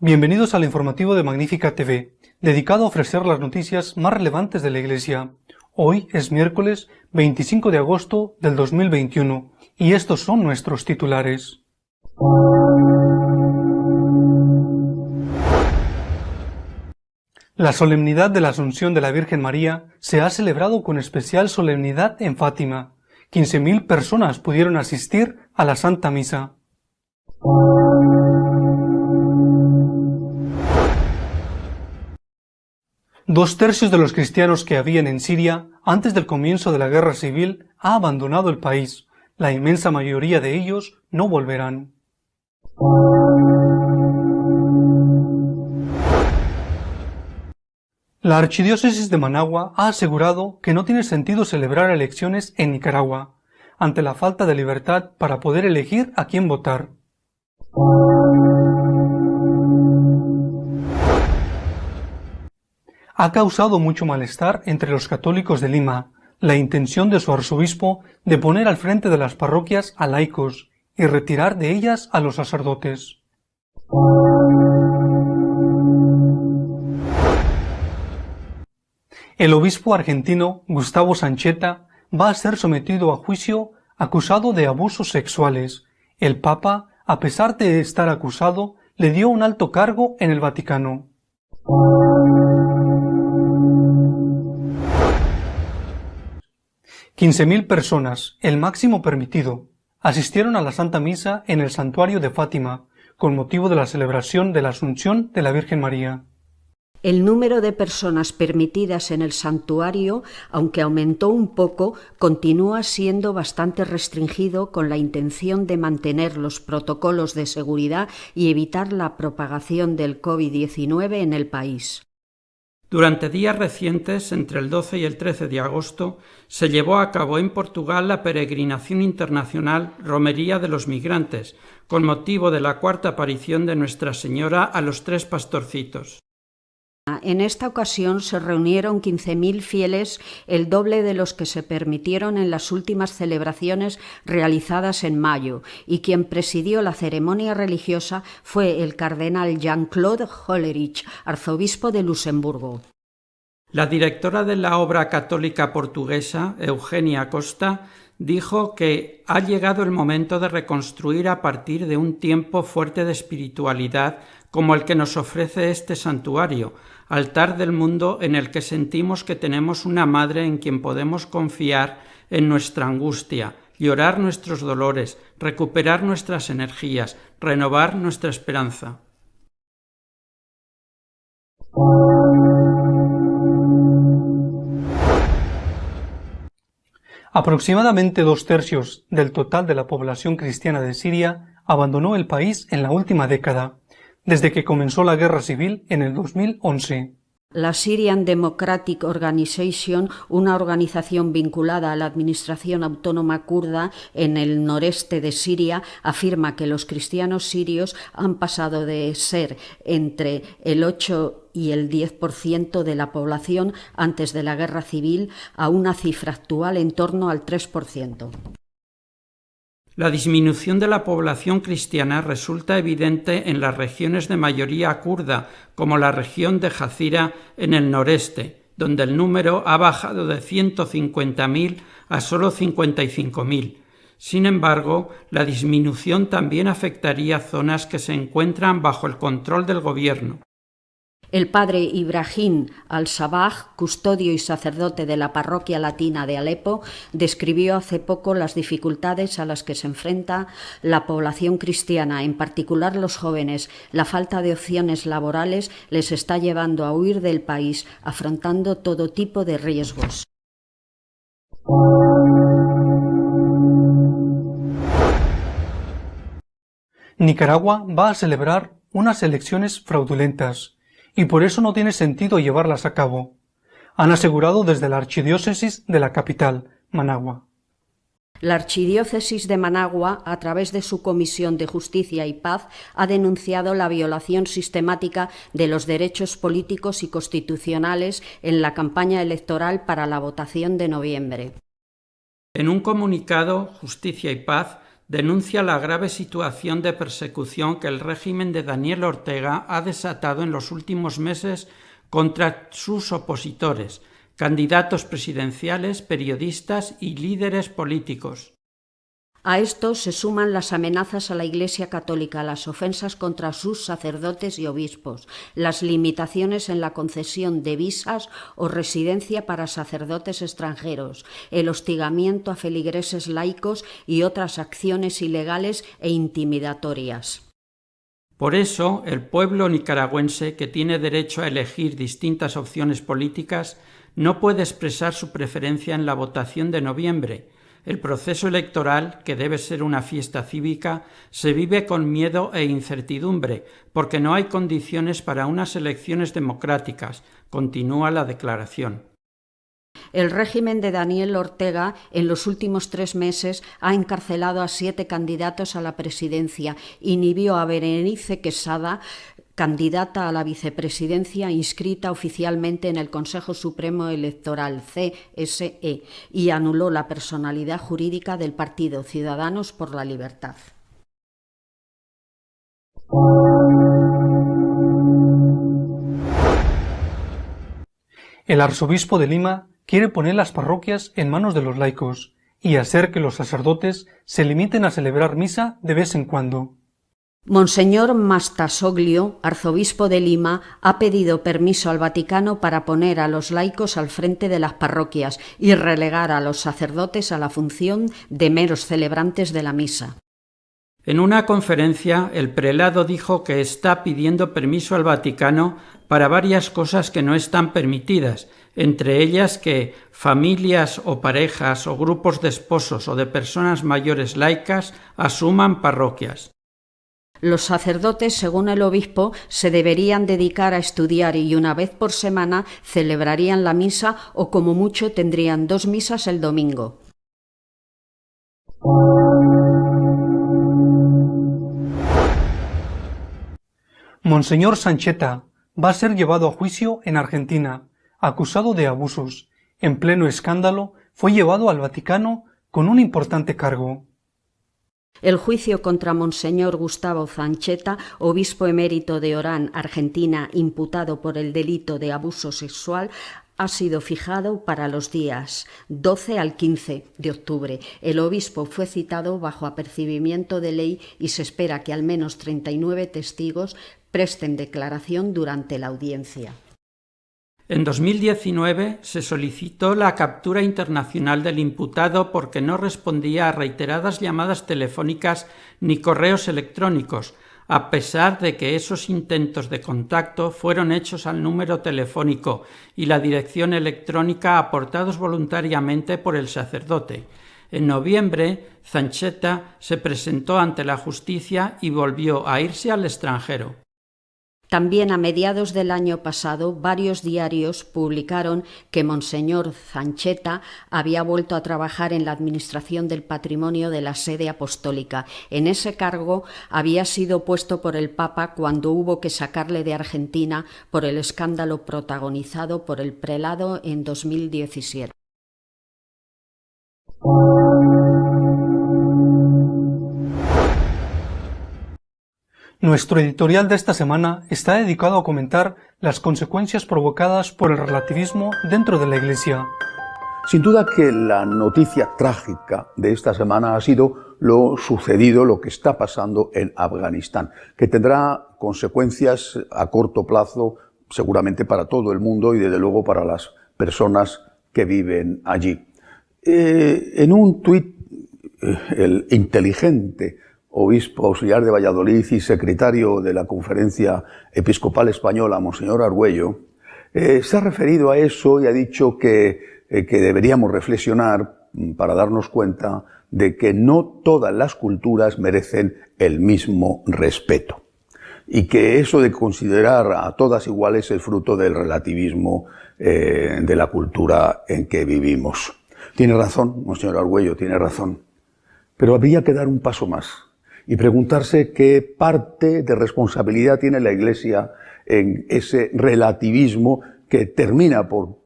Bienvenidos al informativo de Magnífica TV, dedicado a ofrecer las noticias más relevantes de la Iglesia. Hoy es miércoles 25 de agosto del 2021 y estos son nuestros titulares. La solemnidad de la Asunción de la Virgen María se ha celebrado con especial solemnidad en Fátima. 15.000 personas pudieron asistir a la Santa Misa. Dos tercios de los cristianos que habían en Siria antes del comienzo de la guerra civil ha abandonado el país. La inmensa mayoría de ellos no volverán. La Archidiócesis de Managua ha asegurado que no tiene sentido celebrar elecciones en Nicaragua, ante la falta de libertad para poder elegir a quién votar. Ha causado mucho malestar entre los católicos de Lima la intención de su arzobispo de poner al frente de las parroquias a laicos y retirar de ellas a los sacerdotes. El obispo argentino Gustavo Sancheta va a ser sometido a juicio acusado de abusos sexuales. El Papa, a pesar de estar acusado, le dio un alto cargo en el Vaticano. «15.000 personas, el máximo permitido, asistieron a la Santa Misa en el Santuario de Fátima, con motivo de la celebración de la Asunción de la Virgen María». El número de personas permitidas en el santuario, aunque aumentó un poco, continúa siendo bastante restringido con la intención de mantener los protocolos de seguridad y evitar la propagación del COVID-19 en el país. Durante días recientes, entre el 12 y el 13 de agosto, se llevó a cabo en Portugal la peregrinación internacional Romería de los Migrantes, con motivo de la cuarta aparición de Nuestra Señora a los tres pastorcitos. En esta ocasión se reunieron 15.000 fieles, el doble de los que se permitieron en las últimas celebraciones realizadas en mayo, y quien presidió la ceremonia religiosa fue el cardenal Jean-Claude Hollerich, arzobispo de Luxemburgo. La directora de la obra católica portuguesa, Eugenia Costa, dijo que ha llegado el momento de reconstruir a partir de un tiempo fuerte de espiritualidad como el que nos ofrece este santuario, altar del mundo en el que sentimos que tenemos una madre en quien podemos confiar en nuestra angustia, llorar nuestros dolores, recuperar nuestras energías, renovar nuestra esperanza. Aproximadamente 2 tercios del total de la población cristiana de Siria abandonó el país en la última década, desde que comenzó la guerra civil en el 2011. La Syrian Democratic Organization, una organización vinculada a la administración autónoma kurda en el noreste de Siria, afirma que los cristianos sirios han pasado de ser entre el 8 y el 10% de la población antes de la guerra civil a una cifra actual en torno al 3%. La disminución de la población cristiana resulta evidente en las regiones de mayoría kurda, como la región de Jazira en el noreste, donde el número ha bajado de 150.000 a solo 55.000. Sin embargo, la disminución también afectaría zonas que se encuentran bajo el control del gobierno. El padre Ibrahim al-Sabah, custodio y sacerdote de la parroquia latina de Alepo, describió hace poco las dificultades a las que se enfrenta la población cristiana, en particular los jóvenes. La falta de opciones laborales les está llevando a huir del país, afrontando todo tipo de riesgos. Nicaragua va a celebrar unas elecciones fraudulentas, y por eso no tiene sentido llevarlas a cabo, han asegurado desde la Archidiócesis de la capital, Managua. La Archidiócesis de Managua, a través de su Comisión de Justicia y Paz, ha denunciado la violación sistemática de los derechos políticos y constitucionales en la campaña electoral para la votación de noviembre. En un comunicado, Justicia y Paz denuncia la grave situación de persecución que el régimen de Daniel Ortega ha desatado en los últimos meses contra sus opositores, candidatos presidenciales, periodistas y líderes políticos. A esto se suman las amenazas a la Iglesia Católica, las ofensas contra sus sacerdotes y obispos, las limitaciones en la concesión de visas o residencia para sacerdotes extranjeros, el hostigamiento a feligreses laicos y otras acciones ilegales e intimidatorias. Por eso, el pueblo nicaragüense, que tiene derecho a elegir distintas opciones políticas, no puede expresar su preferencia en la votación de noviembre. El proceso electoral, que debe ser una fiesta cívica, se vive con miedo e incertidumbre, porque no hay condiciones para unas elecciones democráticas, continúa la declaración. El régimen de Daniel Ortega en los últimos 3 meses ha encarcelado a 7 candidatos a la presidencia, inhibió a Berenice Quesada, candidata a la vicepresidencia inscrita oficialmente en el Consejo Supremo Electoral, CSE, y anuló la personalidad jurídica del partido Ciudadanos por la Libertad. El arzobispo de Lima quiere poner las parroquias en manos de los laicos y hacer que los sacerdotes se limiten a celebrar misa de vez en cuando. Monseñor Mastasoglio, arzobispo de Lima, ha pedido permiso al Vaticano para poner a los laicos al frente de las parroquias y relegar a los sacerdotes a la función de meros celebrantes de la misa. En una conferencia, el prelado dijo que está pidiendo permiso al Vaticano para varias cosas que no están permitidas, entre ellas que familias o parejas o grupos de esposos o de personas mayores laicas asuman parroquias. Los sacerdotes, según el obispo, se deberían dedicar a estudiar y una vez por semana celebrarían la misa o como mucho tendrían 2 misas el domingo. Monseñor Sancheta va a ser llevado a juicio en Argentina, acusado de abusos. En pleno escándalo, fue llevado al Vaticano con un importante cargo. El juicio contra Monseñor Gustavo Sancheta, obispo emérito de Orán, Argentina, imputado por el delito de abuso sexual, ha sido fijado para los días 12 al 15 de octubre. El obispo fue citado bajo apercibimiento de ley y se espera que al menos 39 testigos presten declaración durante la audiencia. En 2019 se solicitó la captura internacional del imputado porque no respondía a reiteradas llamadas telefónicas ni correos electrónicos, a pesar de que esos intentos de contacto fueron hechos al número telefónico y la dirección electrónica aportados voluntariamente por el sacerdote. En noviembre, Sancheta se presentó ante la justicia y volvió a irse al extranjero. También a mediados del año pasado, varios diarios publicaron que Monseñor Sancheta había vuelto a trabajar en la administración del patrimonio de la sede apostólica. En ese cargo había sido puesto por el Papa cuando hubo que sacarle de Argentina por el escándalo protagonizado por el prelado en 2017. Nuestro editorial de esta semana está dedicado a comentar las consecuencias provocadas por el relativismo dentro de la Iglesia. Sin duda que la noticia trágica de esta semana ha sido lo sucedido, lo que está pasando en Afganistán, que tendrá consecuencias a corto plazo seguramente para todo el mundo y desde luego para las personas que viven allí. En un tuit, el inteligente obispo auxiliar de Valladolid y secretario de la Conferencia Episcopal Española, Monseñor Argüello, se ha referido a eso y ha dicho que deberíamos reflexionar para darnos cuenta de que no todas las culturas merecen el mismo respeto y que eso de considerar a todas iguales es fruto del relativismo de la cultura en que vivimos. Tiene razón, Monseñor Argüello, tiene razón, pero habría que dar un paso más y preguntarse qué parte de responsabilidad tiene la Iglesia en ese relativismo que termina por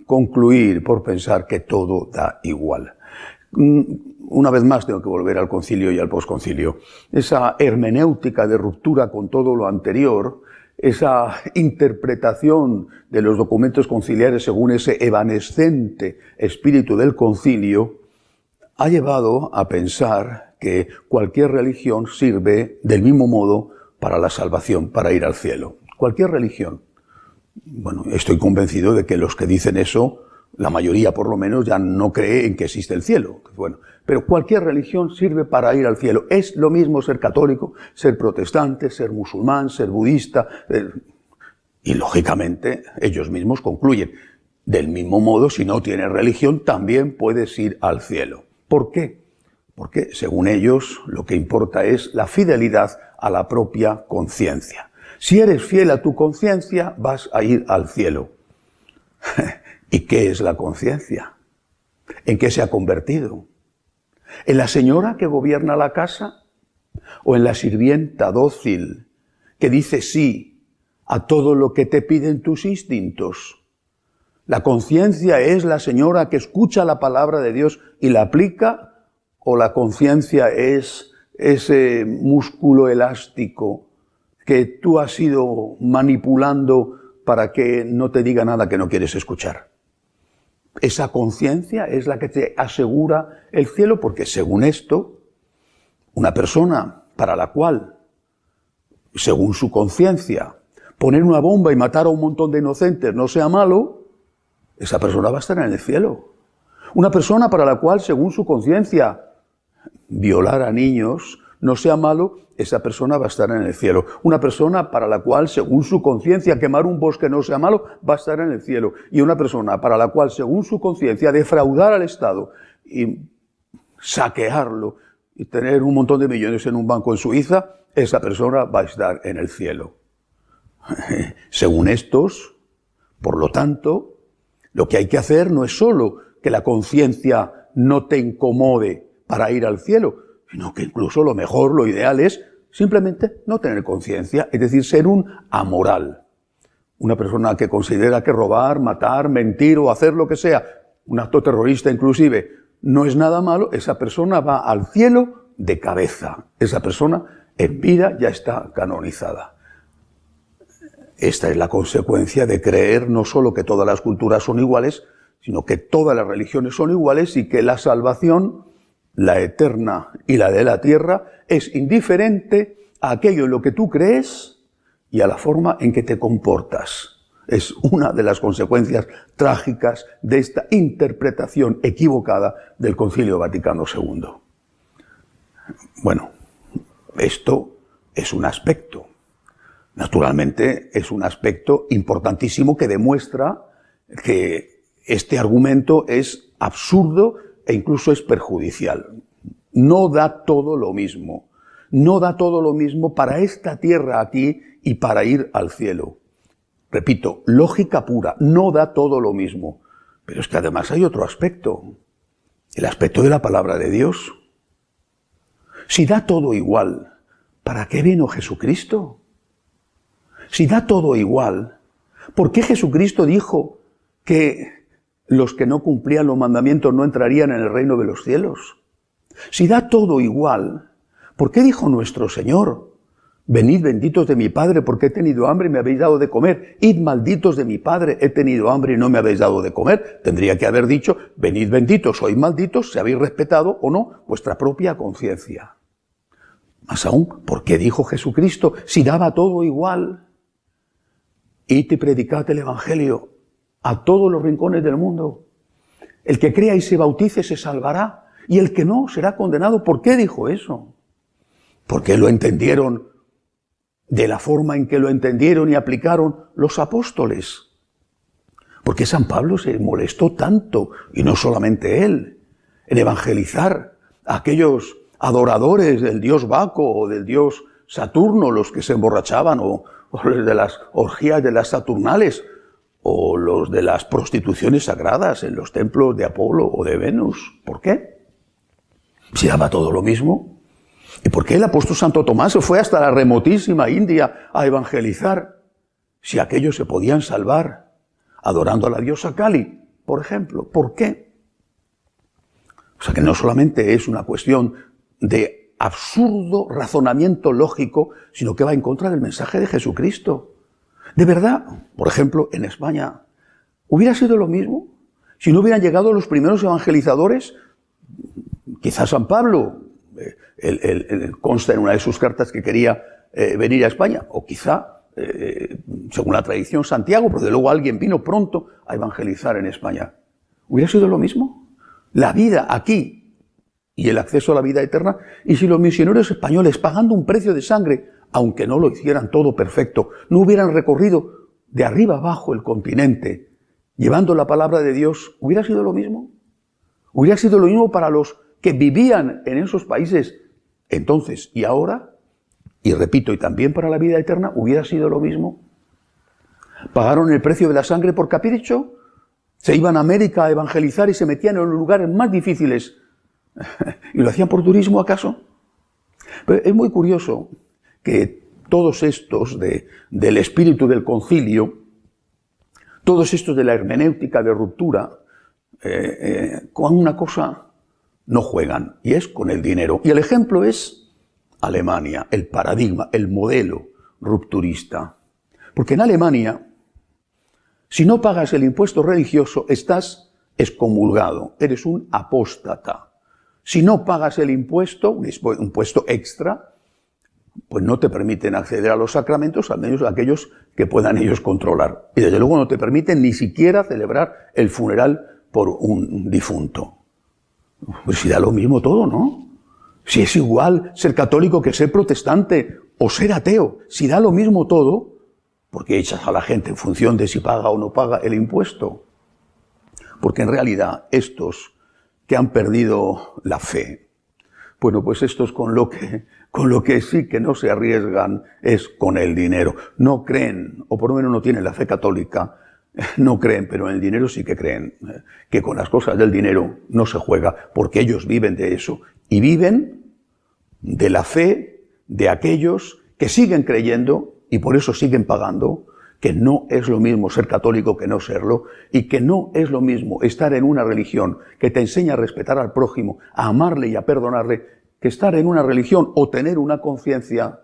concluir, por pensar que todo da igual. una vez más tengo que volver al concilio y al posconcilio. Esa hermenéutica de ruptura con todo lo anterior, esa interpretación de los documentos conciliares según ese evanescente espíritu del concilio, ha llevado a pensar que cualquier religión sirve del mismo modo para la salvación, para ir al cielo. Cualquier religión. Bueno, estoy convencido de que los que dicen eso, la mayoría por lo menos, ya no cree en que existe el cielo. Bueno, pero cualquier religión sirve para ir al cielo. Es lo mismo ser católico, ser protestante, ser musulmán, ser budista. Y lógicamente ellos mismos concluyen. Del mismo modo, si no tienes religión, también puedes ir al cielo. ¿Por qué? Porque, según ellos, lo que importa es la fidelidad a la propia conciencia. Si eres fiel a tu conciencia, vas a ir al cielo. ¿Y qué es la conciencia? ¿En qué se ha convertido? ¿En la señora que gobierna la casa? ¿O en la sirvienta dócil que dice sí a todo lo que te piden tus instintos? ¿La conciencia es la señora que escucha la palabra de Dios y la aplica? ¿O la conciencia es ese músculo elástico que tú has ido manipulando para que no te diga nada que no quieres escuchar? Esa conciencia es la que te asegura el cielo, porque según esto, una persona para la cual, según su conciencia, poner una bomba y matar a un montón de inocentes no sea malo, esa persona va a estar en el cielo. Una persona para la cual, según su conciencia, violar a niños no sea malo, esa persona va a estar en el cielo. Una persona para la cual, según su conciencia, quemar un bosque no sea malo, va a estar en el cielo. Y una persona para la cual, según su conciencia, defraudar al Estado y saquearlo y tener un montón de millones en un banco en Suiza, esa persona va a estar en el cielo. Según estos, por lo tanto, lo que hay que hacer no es solo que la conciencia no te incomode para ir al cielo, sino que incluso lo mejor, lo ideal es simplemente no tener conciencia, es decir, ser un amoral. Una persona que considera que robar, matar, mentir o hacer lo que sea, un acto terrorista inclusive, no es nada malo, esa persona va al cielo de cabeza. Esa persona en vida ya está canonizada. Esta es la consecuencia de creer no solo que todas las culturas son iguales, sino que todas las religiones son iguales y que la salvación, la eterna y la de la tierra, es indiferente a aquello en lo que tú crees y a la forma en que te comportas. Es una de las consecuencias trágicas de esta interpretación equivocada del Concilio Vaticano II. Bueno, esto es un aspecto. Naturalmente, es un aspecto importantísimo que demuestra que este argumento es absurdo e incluso es perjudicial. No da todo lo mismo. No da todo lo mismo para esta tierra aquí y para ir al cielo. Repito, lógica pura, no da todo lo mismo. Pero es que además hay otro aspecto. El aspecto de la palabra de Dios. Si da todo igual, ¿para qué vino Jesucristo? Si da todo igual, ¿por qué Jesucristo dijo que los que no cumplían los mandamientos no entrarían en el reino de los cielos? Si da todo igual, ¿por qué dijo nuestro Señor: venid benditos de mi Padre, porque he tenido hambre y me habéis dado de comer? Id malditos de mi Padre, he tenido hambre y no me habéis dado de comer. Tendría que haber dicho: venid benditos, sois malditos, si habéis respetado o no vuestra propia conciencia. Más aún, ¿por qué dijo Jesucristo, si daba todo igual? Id y predicad el Evangelio a todos los rincones del mundo. El que crea y se bautice se salvará, y el que no será condenado. ¿Por qué dijo eso? Porque lo entendieron de la forma en que lo entendieron y aplicaron los apóstoles. Porque San Pablo se molestó tanto, y no solamente él, en evangelizar a aquellos adoradores del dios Baco o del dios Saturno, los que se emborrachaban, o los de las orgías de las Saturnales, o los de las prostituciones sagradas en los templos de Apolo o de Venus. ¿Por qué? Si daba todo lo mismo. ¿Y por qué el apóstol Santo Tomás se fue hasta la remotísima India a evangelizar? Si aquellos se podían salvar adorando a la diosa Kali, por ejemplo. ¿Por qué? O sea que no solamente es una cuestión de absurdo razonamiento lógico, sino que va en contra del mensaje de Jesucristo. De verdad, por ejemplo, en España, ¿hubiera sido lo mismo si no hubieran llegado los primeros evangelizadores? Quizás San Pablo consta en una de sus cartas que quería venir a España, o quizá, según la tradición, Santiago, pero de luego alguien vino pronto a evangelizar en España. ¿Hubiera sido lo mismo? La vida aquí y el acceso a la vida eterna, y si los misioneros españoles, pagando un precio de sangre, aunque no lo hicieran todo perfecto, no hubieran recorrido de arriba abajo el continente, llevando la palabra de Dios, ¿hubiera sido lo mismo? ¿Hubiera sido lo mismo para los que vivían en esos países entonces y ahora? Y repito, y también para la vida eterna, ¿hubiera sido lo mismo? ¿Pagaron el precio de la sangre por capricho? ¿Se iban a América a evangelizar y se metían en los lugares más difíciles? ¿Y lo hacían por turismo acaso? Pero es muy curioso que todos estos del espíritu del concilio, todos estos de la hermenéutica de ruptura, con una cosa no juegan, y es con el dinero. Y el ejemplo es Alemania, el paradigma, el modelo rupturista. Porque en Alemania, si no pagas el impuesto religioso, estás excomulgado, eres un apóstata. Si no pagas el impuesto, un impuesto extra, pues no te permiten acceder a los sacramentos, al menos aquellos que puedan ellos controlar. Y desde luego no te permiten ni siquiera celebrar el funeral por un difunto. Pues si da lo mismo todo, ¿no? Si es igual ser católico que ser protestante o ser ateo, si da lo mismo todo, ¿por qué echas a la gente en función de si paga o no paga el impuesto? Porque en realidad estos que han perdido la fe, bueno, pues estos con lo que sí que no se arriesgan es con el dinero. No creen, o por lo menos no tienen la fe católica, no creen, pero en el dinero sí que creen, que con las cosas del dinero no se juega, porque ellos viven de eso, y viven de la fe de aquellos que siguen creyendo y por eso siguen pagando, que no es lo mismo ser católico que no serlo, y que no es lo mismo estar en una religión que te enseña a respetar al prójimo, a amarle y a perdonarle, que estar en una religión o tener una conciencia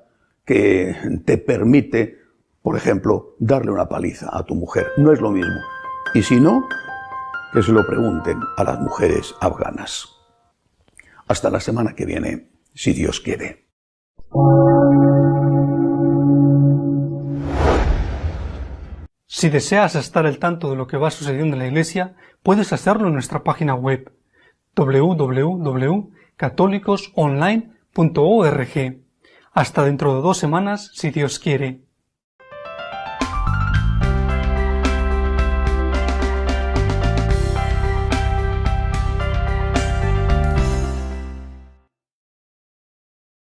que te permite, por ejemplo, darle una paliza a tu mujer. No es lo mismo. Y si no, que se lo pregunten a las mujeres afganas. Hasta la semana que viene, si Dios quiere. Si deseas estar al tanto de lo que va sucediendo en la Iglesia, puedes hacerlo en nuestra página web www.católicosonline.org. Hasta dentro de 2 semanas, si Dios quiere.